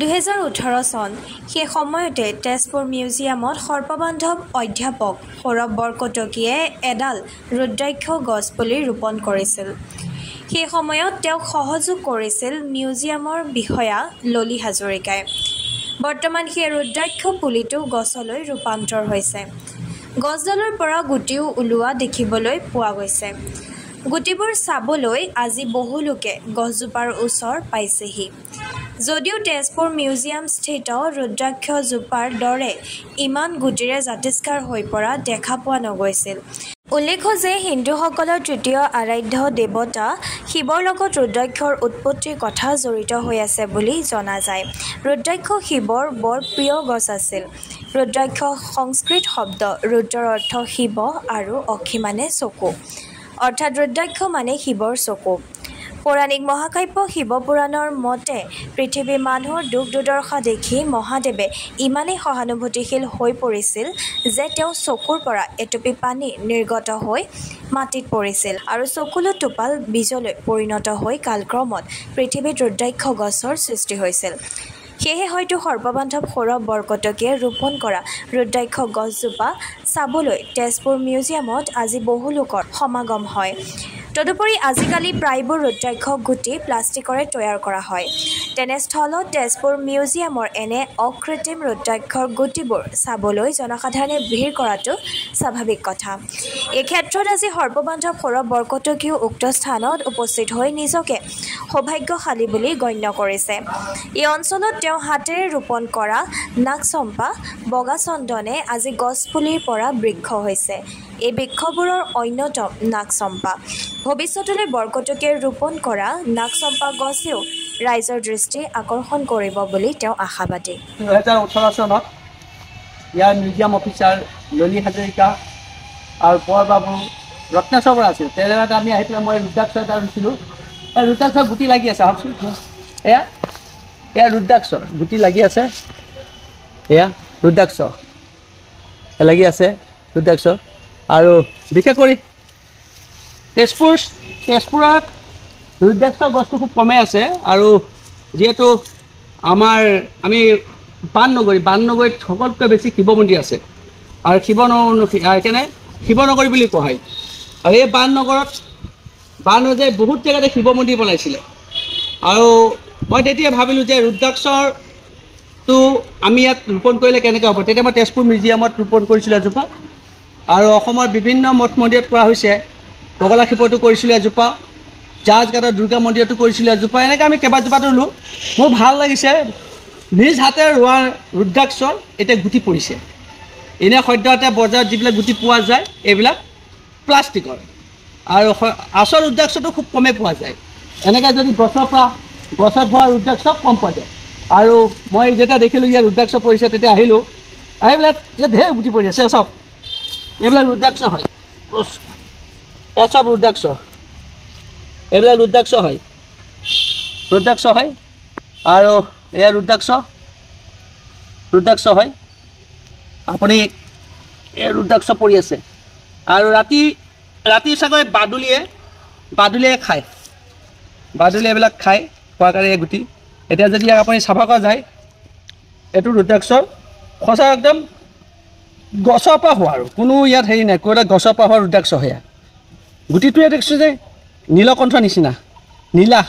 2018 চন সেই সময়তে তেজপুৰ মিউজিয়ামত সৰ্পবান্ধৱ অধ্যাপক সৌৰভ বৰকটকীয়ে এডাল ৰুদ্ৰাক্ষ গছপুলি ৰোপণ কৰিছিল। সেই সময়ত তেওঁক সহযোগ কৰিছিল মিউজিয়ামৰ বিষয়া ললি হাজৰিকাই। বৰ্তমান সেই ৰুদ্ৰাক্ষ পুলিটো গছলৈ ৰূপান্তৰ হৈছে। গছডালৰ পৰা গুটিও ওলোৱা দেখিবলৈ পোৱা গৈছে। গুটিবোৰ চাবলৈ আজি বহু লোকে গছজোপাৰ ওচৰ পাইছেহি। যদিও তেজপুৰ মিউজিয়াম স্থিত ৰুদ্ৰাক্ষজোপাৰ দৰে ইমান গুটিৰে জাতিষ্কাৰ হৈ পৰা দেখা পোৱা নগৈছিল। উল্লেখ্য যে হিন্দুসকলৰ তৃতীয় আৰাধ্য দেৱতা শিৱৰ লগত ৰুদ্ৰাক্ষৰ উৎপত্তিৰ কথা জড়িত হৈ আছে বুলি জনা যায়। ৰুদ্ৰাক্ষ শিৱৰ বৰ প্ৰিয় গছ আছিল। ৰুদ্ৰাক্ষ সংস্কৃত শব্দ ৰুদ্ৰৰ অৰ্থ শিৱ আৰু অক্ষী মানে চকু, অৰ্থাৎ ৰুদ্ৰাক্ষ মানে শিৱৰ চকু। পৌৰাণিক মহাকাব্য শিৱপুৰাণৰ মতে পৃথিৱীৰ মানুহৰ দুখ দুৰ্দশা দেখি মহাদেৱে ইমানেই সহানুভূতিশীল হৈ পৰিছিল যে তেওঁ চকুৰ পৰা এটুপি পানী নিৰ্গত হৈ মাটিত পৰিছিল আৰু চকুলো টোপাল বীজলৈ পৰিণত হৈ কালক্ৰমত পৃথিৱীত ৰুদ্ৰাক্ষ গছৰ সৃষ্টি হৈছিল। সেয়েহে হয়তো সৰ্পবান্ধৱ সৌৰভ বৰকটকীয়ে ৰোপণ কৰা ৰুদ্ৰাক্ষ গছজোপা চাবলৈ তেজপুৰ মিউজিয়ামত আজি বহু লোকৰ সমাগম হয়। তদুপৰি আজিকালি প্ৰায়বোৰ ৰুদ্ৰাক্ষ গুটি প্লাষ্টিকৰে তৈয়াৰ কৰা হয়। তেনেস্থলত তেজপুৰ মিউজিয়ামৰ এনে অকৃত্ৰিম ৰুদ্ৰাক্ষৰ গুটিবোৰ চাবলৈ জনসাধাৰণে ভিৰ কৰাটো স্বাভাৱিক কথা। এই ক্ষেত্ৰত আজি সৰ্পবান্ধৱ সৌৰভ বৰকটকীয়েও উক্ত স্থানত উপস্থিত হৈ নিজকে সৌভাগ্যশালী বুলি গণ্য কৰিছে। এই অঞ্চলত তেওঁ হাতেৰে ৰোপণ কৰা নাগচম্পা, বগা চন্দনে আজি গছপুলিৰ পৰা বৃক্ষ হৈছে। এই বৃক্ষবোৰৰ অন্যতম নাগচম্পা। ভৱিষ্যতলৈ বৰকটকীয়ে ৰোপণ কৰা নাগচম্পা গছেও ৰাইজৰ দৃষ্টি আকৰ্ষণ কৰিব বুলি তেওঁ আশাবাদী। 2018 চনত ইয়াৰ মিউজিয়াম অফিচাৰ ললি হাজৰিকা আৰু বৰবাবু ৰত্নেশ্বৰ বৰা আছিল। তেনেদৰে আমি আহি পেলাই মই ৰুদ্ৰাক্ষ এটা ৰুইছিলোঁ। এই ৰুদ্ৰাক্ষৰ গুটি লাগি আছে, ভাবচোন এয়া ৰুদ্ৰাক্ষৰ গুটি লাগি আছে। এয়া ৰুদ্ৰাক্ষ লাগি আছে ৰুদ্ৰাক্ষ। আৰু বিশেষ কৰি তেজপুৰত ৰুদ্ৰাক্ষ গছটো খুব কমেই আছে। আৰু যিহেতু আমি বাননগৰীত সকলোতকৈ বেছি শিৱ মন্দিৰ আছে আৰু সেইকাৰণে শিৱনগৰী বুলি কোৱা হয়। আৰু এই বাননগৰে বহুত জেগাতে শিৱ মন্দিৰ বনাইছিলে। আৰু মই তেতিয়া ভাবিলোঁ যে ৰুদ্ৰাক্ষৰটো আমি ইয়াত ৰোপণ কৰিলে কেনেকৈ হ'ব। তেতিয়া মই তেজপুৰ মিউজিয়ামত ৰোপণ কৰিছিলোঁ এজোপা। আৰু অসমৰ বিভিন্ন মঠ মন্দিৰত কৰা হৈছে। বগলা শিৱতো কৰিছিলোঁ এজোপা, জাহাজঘাটৰ দুৰ্গা মন্দিৰতো কৰিছিলোঁ এজোপা। এনেকৈ আমি কেইবাজোপাতো ৰুলোঁ। মোৰ ভাল লাগিছে নিজ হাতে ৰোৱা ৰুদ্ৰাক্ষৰ এতিয়া গুটি পৰিছে। এনে সদ্যহতে বজাৰত যিবিলাক গুটি পোৱা যায় এইবিলাক প্লাষ্টিকৰ, আৰু আচল ৰুদ্ৰাক্ষটো খুব কমেই পোৱা যায়। এনেকৈ যদি গছত হোৱা ৰুদ্ৰাক্ষ কম পোৱা যায়। আৰু মই যেতিয়া দেখিলোঁ ইয়াত ৰুদ্ৰাক্ষ পৰিছে তেতিয়া আহিলোঁ, আহি পেলাই ইয়াত ঢেৰ গুটি পৰি আছে। চব এইবিলাক ৰুদ্ৰাক্ষ হয়, চব ৰুদ্ৰাক্ষ, এইবিলাক ৰুদ্ৰাক্ষ হয় আৰু এয়া ৰুদ্ৰাক্ষ হয়। আপুনি এই ৰুদ্ৰাক্ষ পৰি আছে। আৰু ৰাতি চাগৈ বাদুলিয়ে খায়, এইবিলাক খায় খোৱাৰ কাৰণে এই গুটি। এতিয়া যদি আপুনি চাফা কৰা যায়, এইটো ৰুদ্ৰাক্ষ সঁচা একদম গছৰ পৰা হোৱা, আৰু কোনো ইয়াত হেৰি নাই, ক'ৰবাত গছৰ পৰা হোৱা ৰুদ্ৰাক্ষ সেয়া। গুটিটোৱে দেখিছোঁ যে নীলকণ্ঠ নিচিনা, নীলা